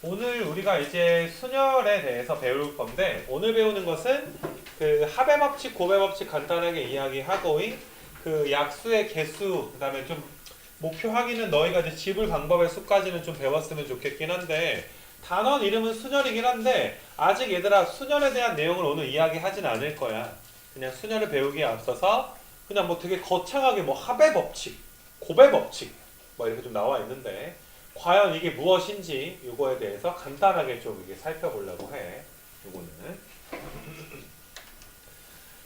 오늘 우리가 이제 순열에 대해서 배울 건데 오늘 배우는 것은 그 합의 법칙, 곱의 법칙 간단하게 이야기하고 그 약수의 개수, 그다음에 좀 목표 확인은 너희가 이제 지불 방법의 수까지는 좀 배웠으면 좋겠긴 한데 단원 이름은 순열이긴 한데 아직 얘들아 순열에 대한 내용을 오늘 이야기하진 않을 거야. 그냥 순열을 배우기에 앞서서 그냥 뭐 되게 거창하게 뭐 합의 법칙, 곱의 법칙 뭐 이렇게 좀 나와 있는데 과연 이게 무엇인지 이거에 대해서 간단하게 좀 이게 살펴보려고 해. 요거는.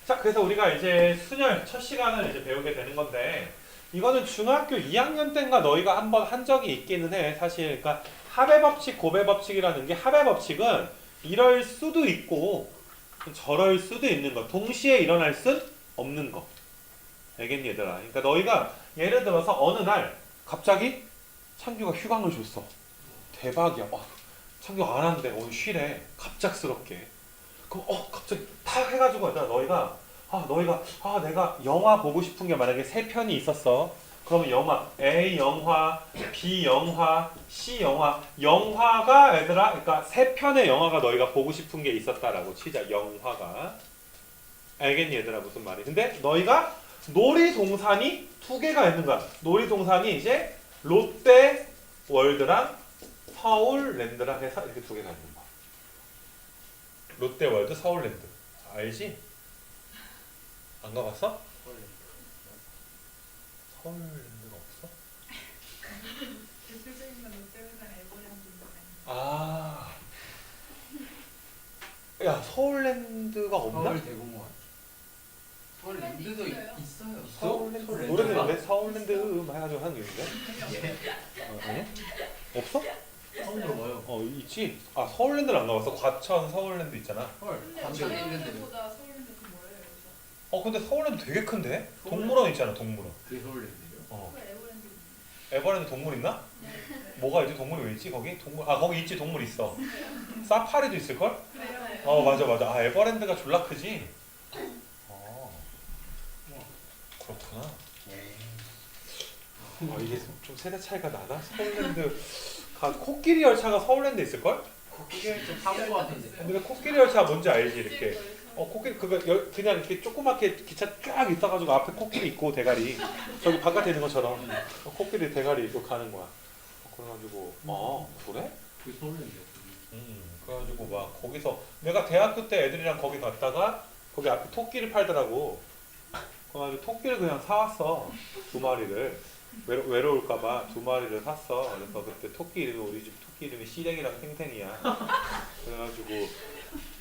자, 그래서 우리가 이제 순열 첫 시간을 이제 배우게 되는 건데 이거는 중학교 2학년 때인가 너희가 한번 한 적이 있기는 해. 사실 그러니까 합의 법칙, 곱의 법칙이라는 게 합의 법칙은 이럴 수도 있고 저럴 수도 있는 거. 동시에 일어날 순 없는 거. 알겠니 얘들아? 그러니까 너희가 예를 들어서 어느 날 갑자기 창규가 휴강을 줬어. 대박이야. 창규 안 한대. 오늘 쉬래. 갑작스럽게. 그럼 갑자기 탁 해가지고 너희가 내가 영화 보고 싶은 게 만약에 세 편이 있었어. 그러면 영화 A 영화, B 영화, C 영화. 영화가 얘들아, 그러니까 세 편의 영화가 너희가 보고 싶은 게 있었다라고 치자. 영화가. 알겠니 얘들아 무슨 말이? 근데 너희가 놀이동산이 두 개가 있는 거야. 놀이동산이 이제 롯데월드랑 서울랜드랑 해서 이렇게 두 개가 있는 거야. 롯데월드, 서울랜드. 알지? 안 가봤어? 서울랜드가 없어? 대표적인 건 롯데월드랑 에버랜드인데. 아, 야 서울랜드가 없나? 서울대공원. 서울랜드도 있어요. 서울랜드 서울랜드가? 노래되는데 서울랜드 해가지고 하는 게 있는데? 예? 없어? 처음 들어봐요. 있지. 아 서울랜드를 안 가봤어? 과천 서울랜드 있잖아. 헐. 근데 반대 서울랜드보다 서울랜드 더 멀어요. 여기서. 근데 서울랜드 되게 큰데? 동물원 있잖아 동물원. 그게 서울랜드예요? 그 에버랜드. 에버랜드 동물 있나? 네. 뭐가 있지? 동물이 왜 있지? 거기? 거기 있지 동물 있어. 사파리도 있을걸? 그래요. 맞아. 아 에버랜드가 졸라 크지? 그렇구나. 이게 좀 세대 차이가 나나? 서울랜드 코끼리 열차가 서울랜드에 있을걸? 그게 좀 사고 같은데. 근데 코끼리 열차 뭔지 알지? 이렇게 코끼리 그거 그냥 이렇게 조그맣게 기차 쫙 있어가지고 앞에 코끼리 있고 대가리 저기 바깥에 있는 것처럼 코끼리 대가리 있고 가는 거야. 그래가지고 그래? 그게 서울랜드예요. 그래가지고 막 거기서 내가 대학교 때 애들이랑 거기 갔다가 거기 앞에 토끼를 팔더라고. 그래가지고 토끼를 그냥 사왔어. 2마리를 외로울까봐 2마리를 샀어. 그래서 그때 토끼 이름이 우리 집 토끼 이름이 시랭이랑 탱탱이야. 그래가지고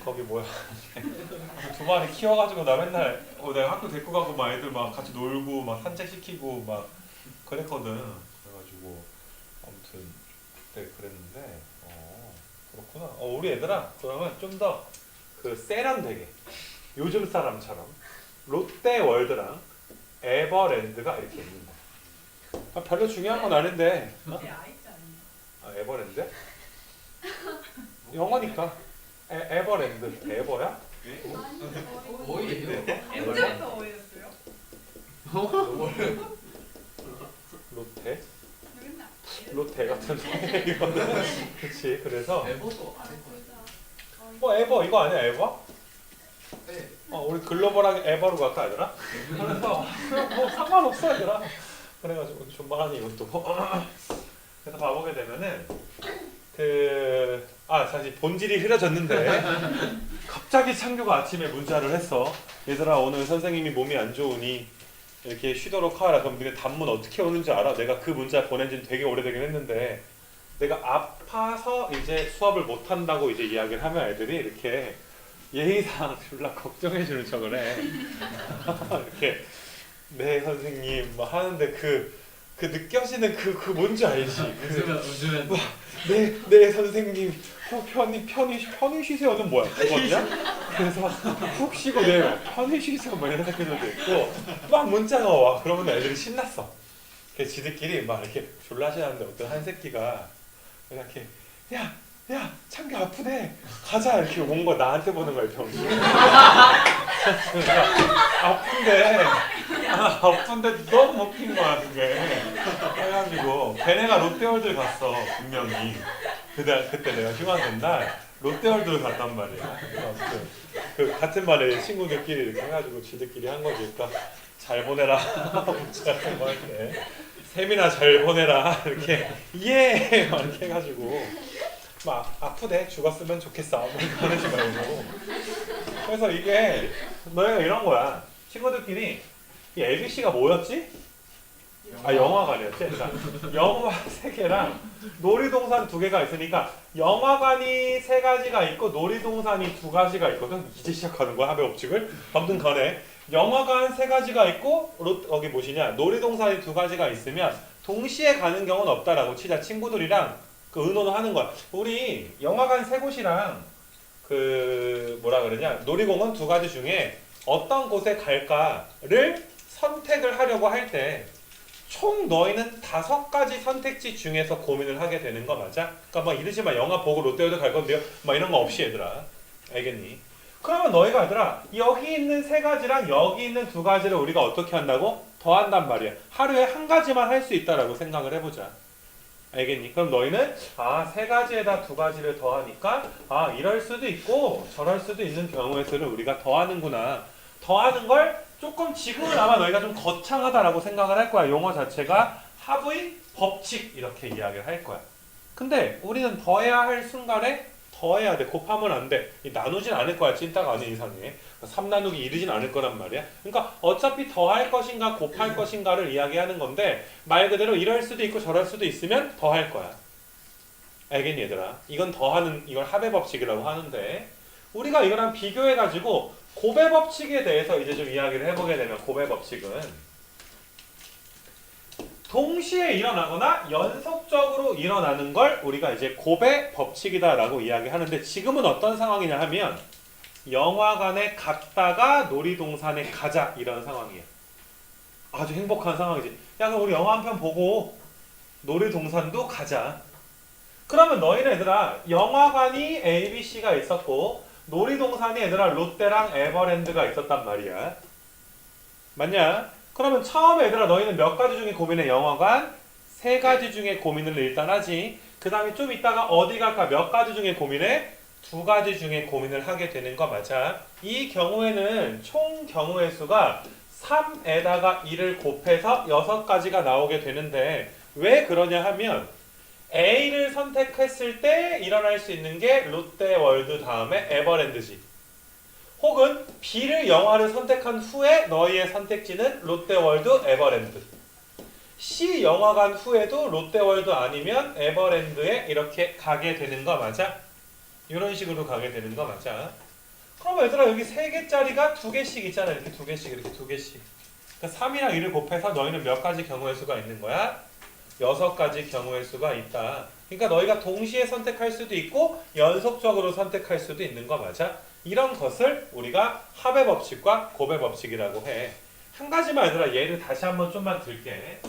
거기 2마리 키워가지고 나 맨날 내가 학교 데리고 가고 막 애들 막 같이 놀고 막 산책시키고 막 그랬거든. 그래가지고 아무튼 그때 그랬는데 그렇구나. 우리 애들아 그러면 좀 더 그 세련되게 요즘 사람처럼 롯데월드랑 에버랜드가 이렇게 있는 거야. 별로 중요한 건 아닌데. 그게 아이자 아니에요? 에버랜드? 영어니까. 에버랜드. 에버야? 어이예요? 언제부터 어이였어요? 롯데? 맨날. 롯데 같은 소리 이거는. 그치. 그래서 에버도 안 했거든요. 에버 이거 아니야 에버? 네. 우리 글로벌하게 에버로 갈까 얘들아? 그래서 뭐 상관없어 얘들아. 그래가지고 존박하니 이것도. 그래서 봐보게 되면은 사실 본질이 흐려졌는데 갑자기 창규가 아침에 문자를 했어. 얘들아 오늘 선생님이 몸이 안 좋으니 이렇게 쉬도록 하라. 그럼 니네 단문 어떻게 오는 줄 알아? 내가 그 문자 보낸 지는 되게 오래되긴 했는데 내가 아파서 이제 수업을 못 한다고 이제 이야기를 하면 애들이 이렇게 예의상 졸라 걱정해주는 척을 해. 이렇게 네 선생님 뭐 하는데 그 느껴지는 그 뭔지 알지? 웃으면 네 선생님 편히 쉬세요는 뭐야? 그거냐? 그래서 푹 쉬고 네 편히 쉬세요 뭐 이런 댓글도 있고 막 문자가 와. 그러면 애들이 신났어. 지들끼리 막 이렇게 졸라 신났는데 어떤 한 새끼가 이렇게 야 창규 아프대 가자 이렇게 온 거 나한테 보는 거야 병이. 아픈데 너무 웃긴 거야 그게. 해가지고 걔네가 롯데월드 갔어 분명히. 그때 내가 휴학된 날 롯데월드를 갔단 말이야. 그래서 그 같은 말에 친구들끼리 이렇게 해가지고 지들끼리 한 거지. 그러니까 잘 보내라. 문자 뭐 이렇게 세미나 잘 보내라. 이렇게 예 막 이렇게 해가지고 막 아프대 죽었으면 좋겠어. 뭐 그러지 말고. 그래서 이게 너희가 이런 거야. 친구들끼리 이 ABC가 뭐였지? 아 영화관이었지. 그러니까 영화 3개랑 놀이동산 2개가 있으니까 영화관이 3가지가 있고 놀이동산이 2가지가 있거든. 이제 시작하는 거야 합의 법칙을. 아무튼 간에 영화관 3가지가 있고 여기 뭐시냐 놀이동산이 2가지가 있으면 동시에 가는 경우는 없다라고 치자. 친구들이랑 그 의논을 하는 거야. 우리 영화관 3곳이랑 그 뭐라 그러냐 놀이공원 2가지 중에 어떤 곳에 갈까를 선택을 하려고 할 때 총 너희는 5가지 선택지 중에서 고민을 하게 되는 거 맞아? 그러니까 막 이러지 마. 영화 보고 롯데월드 갈 건데요. 막 이런 거 없이 얘들아. 알겠니? 그러면 너희가 얘들아 여기 있는 3가지랑 여기 있는 2가지를 우리가 어떻게 한다고? 더한단 말이야. 하루에 1가지만 할 수 있다라고 생각을 해보자. 알겠니? 그럼 너희는 3가지에다 2가지를 더하니까 이럴 수도 있고 저럴 수도 있는 경우의 수를 우리가 더하는구나. 더하는 걸 조금 지금은 아마 너희가 좀 거창하다라고 생각을 할 거야. 용어 자체가 합의 법칙 이렇게 이야기를 할 거야. 근데 우리는 더해야 할 순간에 더해야 돼. 곱하면 안 돼. 나누진 않을 거야. 찐따가 아닌 이상에. 3 나누기 이르진 않을 거란 말이야. 그러니까 어차피 더할 것인가 곱할 것인가를 이야기하는 건데 말 그대로 이럴 수도 있고 저럴 수도 있으면 더할 거야. 알겠니 얘들아? 이건 더하는 이걸 합의 법칙이라고 하는데 우리가 이거랑 비교해가지고 곱의 법칙에 대해서 이제 좀 이야기를 해보게 되면 곱의 법칙은 동시에 일어나거나 연속적으로 일어나는 걸 우리가 이제 곱의 법칙이다라고 이야기하는데 지금은 어떤 상황이냐 하면 영화관에 갔다가 놀이동산에 가자 이런 상황이야. 아주 행복한 상황이지. 야 그럼 우리 영화 한 편 보고 놀이동산도 가자. 그러면 너희는 얘들아 영화관이 ABC가 있었고 놀이동산이 얘들아 롯데랑 에버랜드가 있었단 말이야. 맞냐? 그러면 처음에 얘들아 너희는 몇 가지 중에 고민해? 영화관 3가지 중에 고민을 일단 하지. 그 다음에 좀 있다가 어디 갈까? 몇 가지 중에 고민해? 2가지 중에 고민을 하게 되는 거 맞아. 이 경우에는 총 경우의 수가 3에다가 2를 곱해서 6가지가 나오게 되는데 왜 그러냐 하면 A를 선택했을 때 일어날 수 있는 게 롯데월드 다음에 에버랜드지. 혹은 B를 영화를 선택한 후에 너희의 선택지는 롯데월드, 에버랜드. C 영화관 후에도 롯데월드 아니면 에버랜드에 이렇게 가게 되는 거 맞아? 이런 식으로 가게 되는 거 맞아? 그럼 얘들아 여기 3개짜리가 2개씩 있잖아. 이렇게 2개씩 이렇게 2개씩. 그러니까 3이랑 2를 곱해서 너희는 몇 가지 경우의 수가 있는 거야? 6가지 경우의 수가 있다. 그러니까 너희가 동시에 선택할 수도 있고 연속적으로 선택할 수도 있는 거 맞아? 이런 것을 우리가 합의 법칙과 곱의 법칙이라고 해. 한 가지만 얘들아 예를 다시 한번 좀만 들게.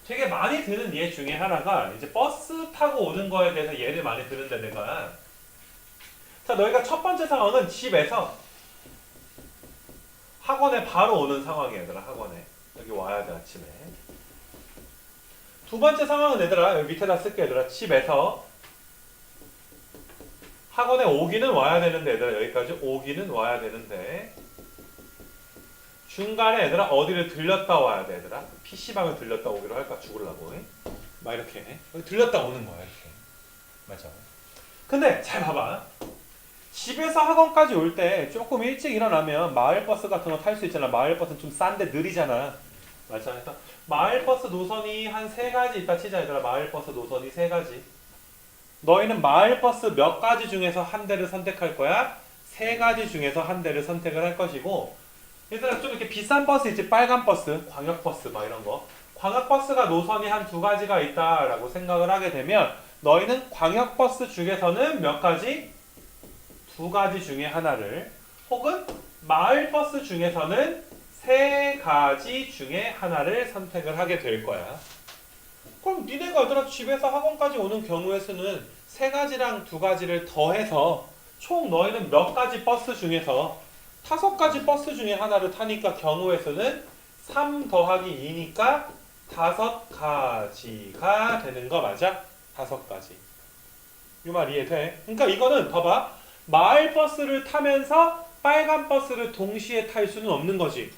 되게 많이 드는 예 중에 하나가 이제 버스 타고 오는 거에 대해서 예를 많이 드는데 내가 자 너희가 첫 번째 상황은 집에서 학원에 바로 오는 상황이야 얘들아. 학원에 여기 와야 돼 아침에. 두 번째 상황은 얘들아 여기 밑에다 쓸게. 얘들아 집에서 학원에 오기는 와야 되는데 얘들아 여기까지 오기는 와야 되는데 중간에 얘들아 어디를 들렸다 와야 돼 얘들아. PC방을 들렸다 오기로 할까 죽을라고 막 이렇게 여기 들렸다 오는 거야 이렇게. 맞아. 근데 잘 봐봐. 집에서 학원까지 올 때 조금 일찍 일어나면 마을버스 같은 거 탈 수 있잖아. 마을버스는 좀 싼데 느리잖아. 맞아. 그래서 마을버스 노선이 한 3가지 있다 치자 얘들아. 마을버스 노선이 3가지. 너희는 마을버스 몇 가지 중에서 한 대를 선택할 거야? 3가지 중에서 한 대를 선택을 할 것이고 얘들아 좀 이렇게 비싼 버스 있지. 빨간 버스, 광역버스 막 이런 거. 광역버스가 노선이 한 2가지가 있다라고 생각을 하게 되면 너희는 광역버스 중에서는 몇 가지? 2가지 중에 하나를 혹은 마을버스 중에서는 3가지 중에 하나를 선택을 하게 될 거야. 그럼 니네가 얘들아 집에서 학원까지 오는 경우의 수는 3가지랑 2가지를 더해서 총 너희는 몇 가지 버스 중에서 5가지 버스 중에 하나를 타니까 경우의 수는 3 더하기 2니까 5가지가 되는 거 맞아? 5가지. 이 말 이해돼? 그러니까 이거는 봐봐. 마을 버스를 타면서 빨간 버스를 동시에 탈 수는 없는 거지.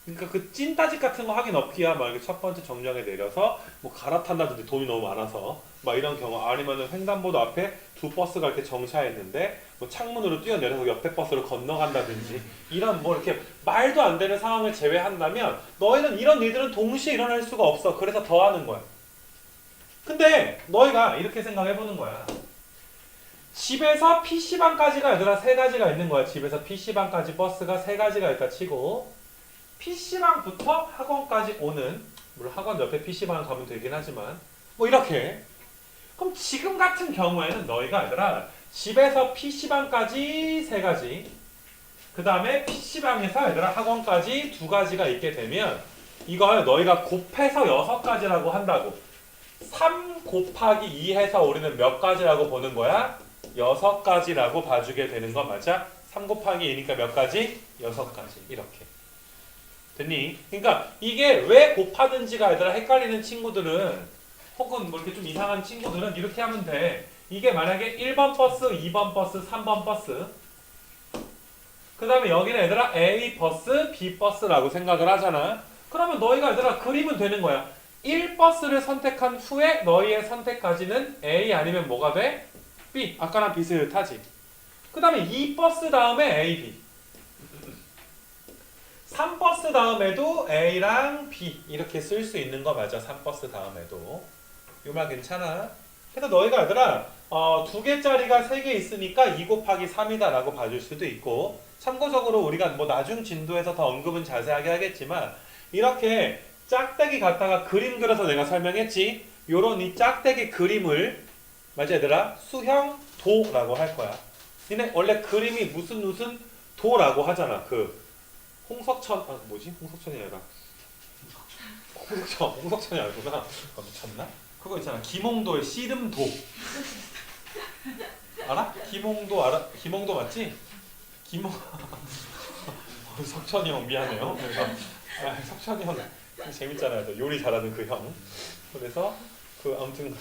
그러니까 그 찐따짓 같은 거 하긴 없기야. 막 이렇게 첫 번째 정류장에 내려서 뭐 갈아탄다든지 돈이 너무 많아서 막 이런 경우, 아니면은 횡단보도 앞에 두 버스가 이렇게 정차했는데 뭐 창문으로 뛰어내려서 옆에 버스를 건너간다든지 이런 뭐 이렇게 말도 안 되는 상황을 제외한다면 너희는 이런 일들은 동시에 일어날 수가 없어. 그래서 더 하는 거야. 근데 너희가 이렇게 생각해 보는 거야. 집에서 PC방까지가 얘들아 세 가지가 있는 거야. 집에서 PC방까지 버스가 세 가지가 있다 치고, PC방부터 학원까지 오는, 물론 학원 옆에 PC방 가면 되긴 하지만 뭐 이렇게. 그럼 지금 같은 경우에는 너희가 얘들아 집에서 PC방까지 세 가지, 그 다음에 PC방에서 얘들아 학원까지 두 가지가 있게 되면 이걸 너희가 곱해서 6가지라고 한다고. 3 곱하기 2 해서 우리는 몇 가지라고 보는 거야? 6가지라고 봐주게 되는 거 맞아? 3 곱하기 2니까 몇 가지? 6가지. 이렇게. 됐니? 그러니까 이게 왜 곱하는지가 얘들아 헷갈리는 친구들은, 혹은 뭐 이렇게 좀 이상한 친구들은 이렇게 하면 돼. 이게 만약에 1번 버스, 2번 버스, 3번 버스, 그 다음에 여기는 얘들아 A 버스, B 버스라고 생각을 하잖아. 그러면 너희가 얘들아 그리면 되는 거야. 1버스를 선택한 후에 너희의 선택까지는 A 아니면 뭐가 돼? B. 아까랑 비슷하지. 그 다음에 2버스 다음에 A, B. 3버스 다음에도 A랑 B 이렇게 쓸 수 있는 거 맞아. 3버스 다음에도. 이 말 괜찮아? 그래서 너희가 얘들아 2개짜리가 3개 있으니까 2 곱하기 3이다 라고 봐줄 수도 있고, 참고적으로 우리가 뭐 나중 진도에서 더 언급은 자세하게 하겠지만 이렇게 짝대기 갖다가 그림 그려서 내가 설명했지. 요런 이 짝대기 그림을 맞아 얘들아 수형 도라고 할 거야. 근데 원래 그림이 무슨 도라고 하잖아. 그 홍석천, 뭐지? 홍석천이 아니라 홍석천이 아니구나. 미쳤나? 그거 있잖아. 김홍도의 씨름도. 알아? 김홍도 알아? 김홍도 맞지? 석천이 형 미안해요. 그래서 석천이 형 재밌잖아요. 저 요리 잘하는 그 형. 그래서 그 아무튼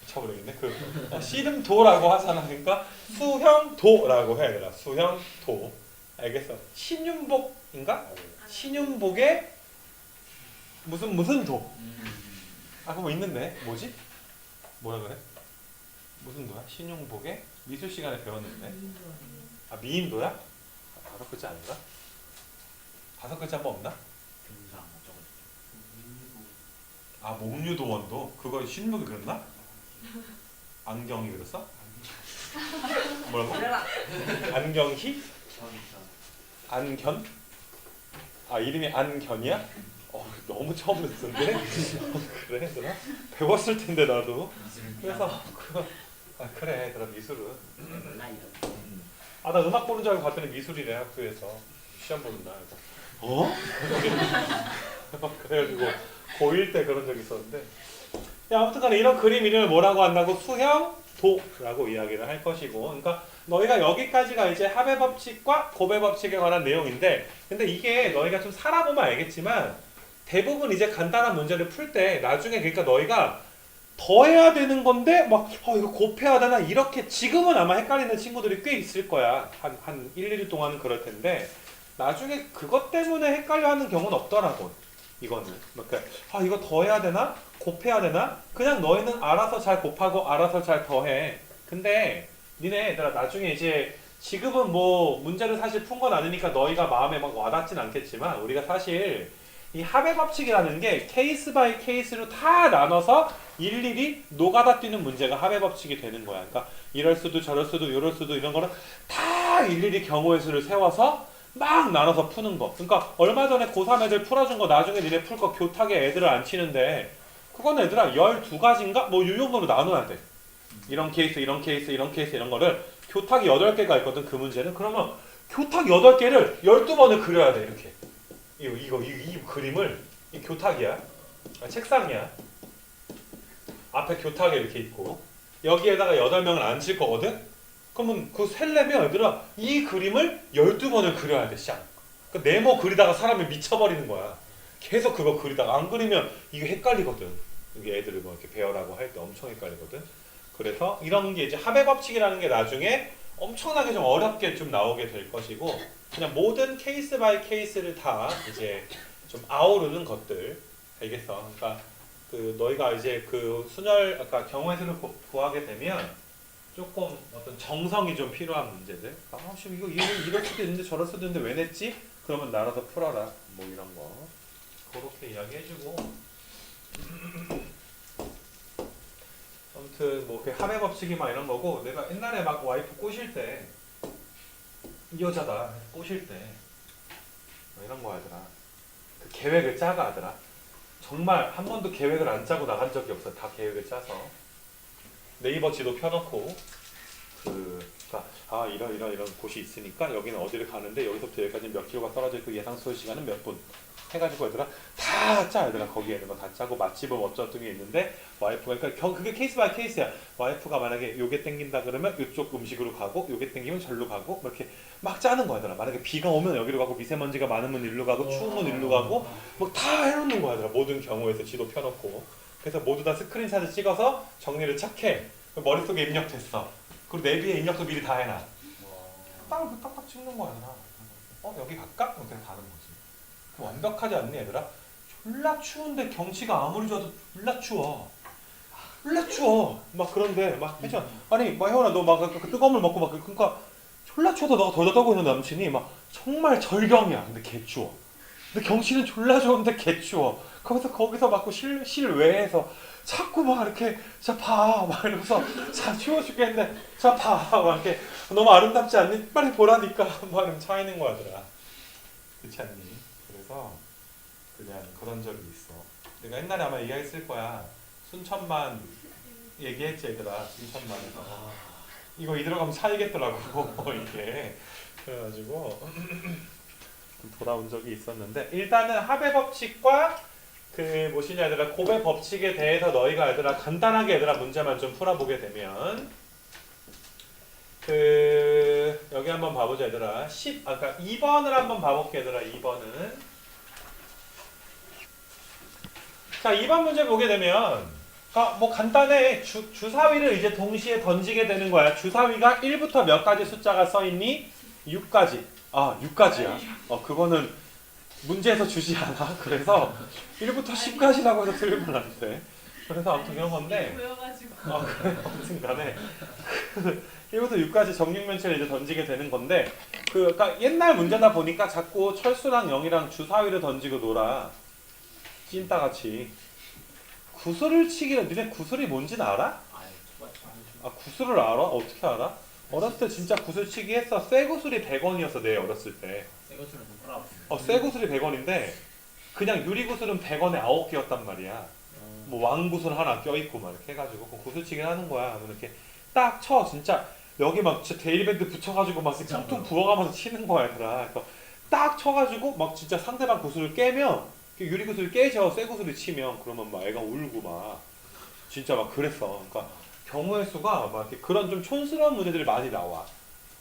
미쳐버리겠네. 그 씨름도라고 하잖아. 그러니까 수형도라고 해야 되나? 수형도. 알겠어. 신윤복인가? 신윤복의 무슨 도. 그거 뭐 있는데 뭐지? 뭐라 그래? 무슨 도야? 신윤복의 미술 시간에 배웠는데. 미인도야? 5글자 아닌가? 5글자 한번 없나? 목류도원도? 그거 신문이 그렸나? 안경이 그렸어? 뭐라고? 안경희? 안견? 이름이 안견이야? 너무 처음 듣는데? 그래? 얘들아? 배웠을 텐데 나도. 그래서 그래 얘들아 미술은. 나 음악 보는 줄 알고 봤더니 미술이래 학교에서. 시험 보는 날. 그래가지고 고1 때 그런 적이 있었는데, 아무튼간에 이런 그림 이름을 뭐라고 한다고? 수형도라고 이야기를 할 것이고, 그러니까 너희가 여기까지가 이제 합의 법칙과 곱의 법칙에 관한 내용인데, 근데 이게 너희가 좀 살아보면 알겠지만 대부분 이제 간단한 문제를 풀 때 나중에 그러니까 너희가 더 해야 되는 건데 막 이거 곱해야 되나 이렇게 지금은 아마 헷갈리는 친구들이 꽤 있을 거야. 한 1, 2일 동안은 그럴 텐데 나중에 그것 때문에 헷갈려하는 경우는 없더라고. 이거는 그러니까 이거 더 해야 되나? 곱해야 되나? 그냥 너희는 알아서 잘 곱하고 알아서 잘 더해. 근데 니네 얘들아 나중에 이제 지금은 뭐 문제를 사실 푼 건 아니니까 너희가 마음에 막 와닿진 않겠지만, 우리가 사실 이 합의 법칙이라는 게 케이스 바이 케이스로 다 나눠서 일일이 노가다 뛰는 문제가 합의 법칙이 되는 거야. 그러니까 이럴 수도 저럴 수도 이럴 수도 이런 거는 다 일일이 경우의 수를 세워서 막 나눠서 푸는 거. 그러니까 얼마 전에 고3 애들 풀어준 거 나중에 니네 풀 거 교탁에 애들을 안 치는데 그거는 얘들아 12가지인가? 뭐 이 정도로 나눠야 돼. 이런 케이스 이런 케이스 이런 케이스 이런 거를 교탁이 8개가 있거든. 그 문제는. 그러면 교탁 8개를 12번을 그려야 돼. 이렇게. 이 그림을 이 교탁이야. 책상이야. 앞에 교탁이 이렇게 있고 여기에다가 8명을 앉힐 거거든. 그러면 그 셀려면 얘들아 이 그림을 12번을 그려야 돼. 쌍. 그 네모 그리다가 사람이 미쳐버리는 거야. 계속 그거 그리다가 안 그리면 이게 헷갈리거든. 이게 애들을 뭐 이렇게 배열하고 할 때 엄청 헷갈리거든. 그래서 이런 게 이제 합의 법칙이라는 게 나중에 엄청나게 좀 어렵게 좀 나오게 될 것이고 그냥 모든 케이스 바이 케이스를 다 이제 좀 아우르는 것들 알겠어? 그러니까 그 너희가 이제 그 순열 아까 경우의 수를 구하게 되면 조금 어떤 정성이 좀 필요한 문제들. 아, 씨 이거 이럴 수도 있는데 저럴 수도 있는데 왜 냈지? 그러면 나라도 풀어라. 뭐 이런 거. 그렇게 이야기해주고. 아무튼 뭐 그 합의 법칙이 막 이런 거고 내가 옛날에 막 와이프 꼬실 때 이 여자다 꼬실 때 이런 거 하더라. 그 계획을 짜가 하더라. 정말 한 번도 계획을 안 짜고 나간 적이 없어. 다 계획을 짜서 네이버 지도 펴놓고 그러니까 이런 곳이 있으니까 여기는 어디를 가는데 여기서부터 여기까지 몇 킬로가 떨어져 있고 예상 소요 시간은 몇 분 해가지고 얘들아 다 짜. 얘들아 거기에 있는 거 다 짜고 맛집은 어쩌던 게 있는데 와이프가 그러니까 그게 케이스 바이 케이스야. 와이프가 만약에 요게 땡긴다 그러면 이쪽 음식으로 가고 요게 땡기면 절로 가고 뭐 이렇게 막 짜는 거야. 얘들아 만약에 비가 오면 여기로 가고 미세먼지가 많으면 일로 가고 추우면 일로 가고 뭐 다 해놓는 거야. 얘들아 모든 경우에서 지도 펴놓고 그래서 모두 다 스크린샷을 찍어서 정리를 착 해. 머릿속에 입력됐어. 그리고 내비에 입력도 미리 다 해놔. 딱딱 찍는 거야. 얘들아. 여기 갈까? 이렇게 가는 거지. 완벽하지 않니 얘들아? 졸라 추운데 경치가 아무리 좋아도 졸라 추워. 졸라 추워. 막 그런데 막 해줘. 아니 막 혜원아 너 막 그 뜨거운 물 먹고 막 그러니까 졸라 추워서 너가 더 떠고 있는 남친이 막 정말 절경이야. 근데 개 추워. 근데 경치는 졸라 좋은데 개 추워. 거기서 막 실외에서 자꾸 막 이렇게 자 봐 막 이러면서 자 추워 죽겠는데 자 봐 막 이렇게 너무 아름답지 않니? 빨리 보라니까 막 이러면 차 있는 거야더라. 그렇지 않니? 그래서 그냥 그런 적이 있어. 내가 옛날에 아마 얘기했을 거야. 순천만 얘기했지 얘들아. 순천만에서 이거 이 들어가면 차이겠더라고 이게. 그래가지고 돌아온 적이 있었는데 일단은 합의 법칙과 그 뭐시냐 얘들아 곱의 법칙에 대해서 너희가 얘들아 간단하게 얘들아 문제만 좀 풀어보게 되면 그 여기 한번 봐보자 얘들아. 그러니까 2번을 한번 봐볼게 얘들아. 2번은 자 2번 문제 보게 되면 뭐 간단해. 주사위를 이제 동시에 던지게 되는 거야. 주사위가 1부터 몇 가지 숫자가 써있니? 6가지. 6가지야. 그거는 문제에서 주지 않아. 그래서 1부터 10까지라고 해서 틀리면 안 돼. 그래서 아무튼 그런 건데 그래. 아무튼 간에 1부터 6까지 정육면체를 이제 던지게 되는 건데 그러니까 옛날 문제다 보니까 자꾸 철수랑 영이랑 주사위를 던지고 놀아. 찐따같이. 구슬을 치기는 니네 구슬이 뭔지는 알아? 구슬을 알아? 어떻게 알아? 어렸을 때 진짜 구슬치기 했어. 쇠 구슬이 100원이었어 내 어렸을 때. 새 것처럼 좀 팔아. 쇠 구슬이 100원인데 그냥 유리 구슬은 100원에 9개였단 말이야. 뭐 왕구슬 하나 껴있고 막 이렇게 해가지고 구슬치기를 하는 거야. 이렇게 딱 쳐. 진짜 여기 막 진짜 데일밴드 붙여가지고 막 퉁퉁 부어가면서 치는 거야 얘들아. 그래서 딱 쳐가지고 막 진짜 상대방 구슬을 깨면 유리 구슬 깨져. 쇠 구슬을 치면 그러면 막 애가 울고 막 진짜 막 그랬어. 그러니까 경우의 수가 막 이렇게 그런 좀 촌스러운 문제들이 많이 나와.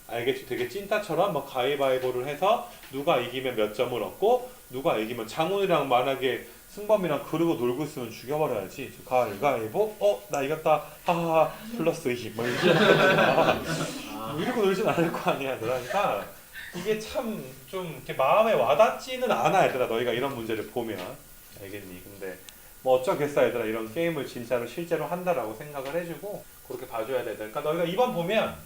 알겠지? 되게 찐따처럼 막 가위바위보를 해서 누가 이기면 몇 점을 얻고 누가 이기면 장훈이랑 만약에 승범이랑 그러고 놀고 있으면 죽여버려야지. 가위바위보 나 이겼다 하하하 플러스 2 뭐 이렇게 이러고 놀진 않을 거 아니야. 그러니까 이게 참 좀 이렇게 마음에 와닿지는 않아 얘들아. 너희가 이런 문제를 보면 알겠니? 근데 뭐 어쩌겠어 얘들아. 이런 게임을 진짜로 실제로 한다라고 생각을 해주고 그렇게 봐줘야 돼. 그러니까 너희가 이번 보면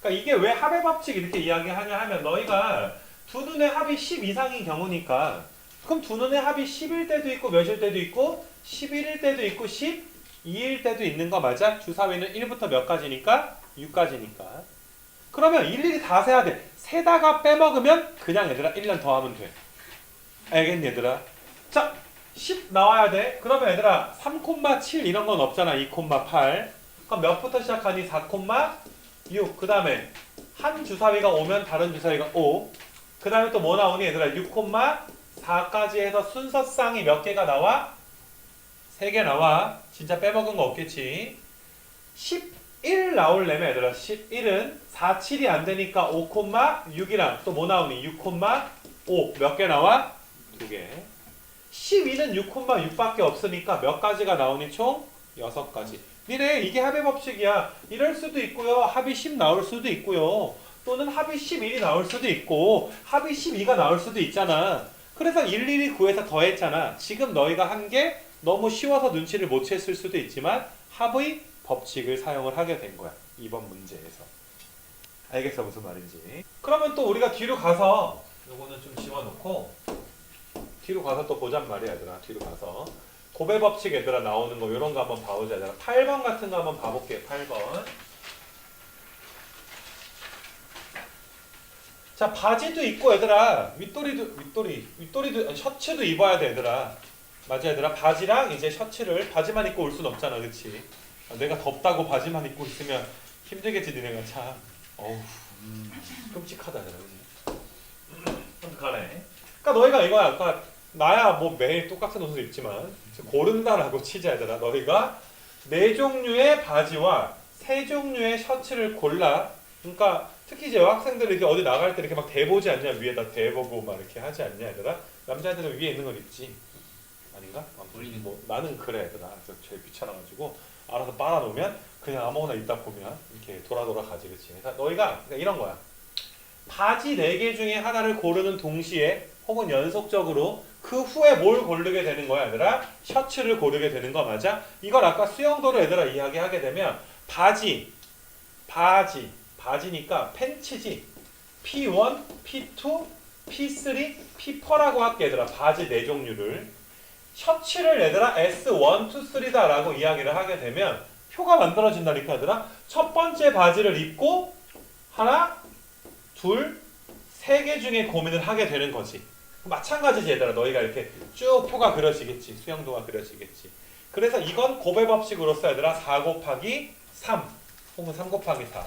그러니까 이게 왜 합의 법칙 이렇게 이야기하냐 하면 너희가 두 눈의 합이 10 이상인 경우니까 그럼 두 눈의 합이 10일 때도 있고 몇일 때도 있고 11일 때도 있고 12일 때도 있는 거 맞아? 주사위는 1부터 몇 가지니까? 6가지니까. 그러면 일일이 다 세야 돼. 세다가 빼먹으면 그냥 얘들아 1년 더 하면 돼. 알겠니 얘들아? 자 10 나와야 돼. 그러면 얘들아 3,7 이런 건 없잖아. 2,8 그럼 몇부터 시작하니? 4,6 그 다음에 한 주사위가 오면 다른 주사위가 5 그 다음에 또 뭐 나오니 얘들아? 6,4까지 해서 순서쌍이 몇 개가 나와? 3개 나와. 진짜 빼먹은 거 없겠지. 11 나오려면 얘들아 11은 4, 7이 안 되니까 5,6이랑 또 뭐 나오니? 6,5 몇 개 나와? 2개. 12는 6,6밖에 없으니까 몇 가지가 나오니 총? 6가지. 니네 이게 합의 법칙이야. 이럴 수도 있고요. 합이 10 나올 수도 있고요. 또는 합이 11이 나올 수도 있고 합이 12가 나올 수도 있잖아. 그래서 일일이 구해서 더했잖아. 지금 너희가 한 게 너무 쉬워서 눈치를 못 챘을 수도 있지만 합의 법칙을 사용을 하게 된 거야. 이번 문제에서. 알겠어 무슨 말인지. 그러면 또 우리가 뒤로 가서 요거는 좀 지워놓고 뒤로 가서 또 보잔 말이야 얘들아. 뒤로 가서 고배 법칙 얘들아 나오는 거 이런 거 한번 봐보자 얘들아. 8번 같은 거 한번 봐볼게요. 8번. 자 바지도 입고 얘들아 윗도리도 아니, 셔츠도 입어야 돼 얘들아. 맞아 얘들아. 바지랑 이제 셔츠를 바지만 입고 올 순 없잖아 그치. 내가 덥다고 바지만 입고 있으면 힘들겠지 니네가 참. 어우 끔찍하다 얘들아. 어떡하네. 그러니까 너희가 이거야. 아까 나야 뭐 매일 똑같은 옷을 입지만 고른다라고 치자 얘들아. 너희가 4종류의 바지와 3종류의 셔츠를 골라. 그러니까 특히 이제 여학생들 이렇게 어디 나갈 때 이렇게 막 대보지 않냐. 위에다 대보고 막 이렇게 하지 않냐 얘들아. 남자애들은 위에 있는 걸 입지. 아닌가? 우리는 뭐 나는 그래 얘들아. 저 제일 귀찮아가지고 알아서 빨아놓으면 그냥 아무거나 입다 보면 이렇게 돌아 가지 그치. 그러니까 너희가 그러니까 이런 거야. 바지 4개 중에 하나를 고르는 동시에 혹은 연속적으로 그 후에 뭘 고르게 되는 거야 얘들아? 셔츠를 고르게 되는 거 맞아? 이걸 아까 수영도로 얘들아 이야기하게 되면 바지니까 팬츠지. P1, P2, P3, P4라고 할게 얘들아. 바지 4종류를. 셔츠를 얘들아 S1, 2, 3다 라고 이야기를 하게 되면 표가 만들어진다니까 얘들아. 첫 번째 바지를 입고 하나, 둘, 3개 중에 고민을 하게 되는 거지. 마찬가지지 얘들아. 너희가 이렇게 쭉 표가 그려지겠지. 수영도가 그려지겠지. 그래서 이건 곱의 법칙으로서 얘들아 4 곱하기 3 혹은 3 곱하기 4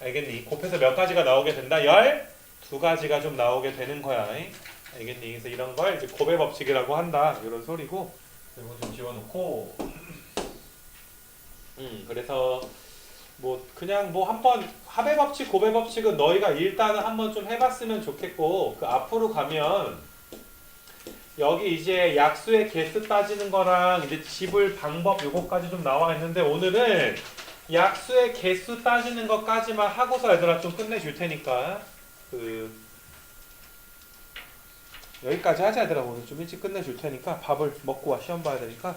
알겠니? 곱해서 몇 가지가 나오게 된다? 12가지가 좀 나오게 되는 거야. 알겠니? 그래서 이런 걸 이제 곱의 법칙이라고 한다. 이런 소리고. 이거 좀 지워놓고. 그래서 뭐 그냥 뭐 한번 합의 법칙, 곱의 법칙은 너희가 일단은 한번 좀 해봤으면 좋겠고 그 앞으로 가면 여기 이제 약수의 개수 따지는 거랑 이제 집을 방법 요거까지 좀 나와 있는데 오늘은 약수의 개수 따지는 것까지만 하고서 얘들아 좀 끝내줄 테니까 여기까지 하자 얘들아. 오늘 좀 일찍 끝내줄 테니까 밥을 먹고 와. 시험 봐야 되니까.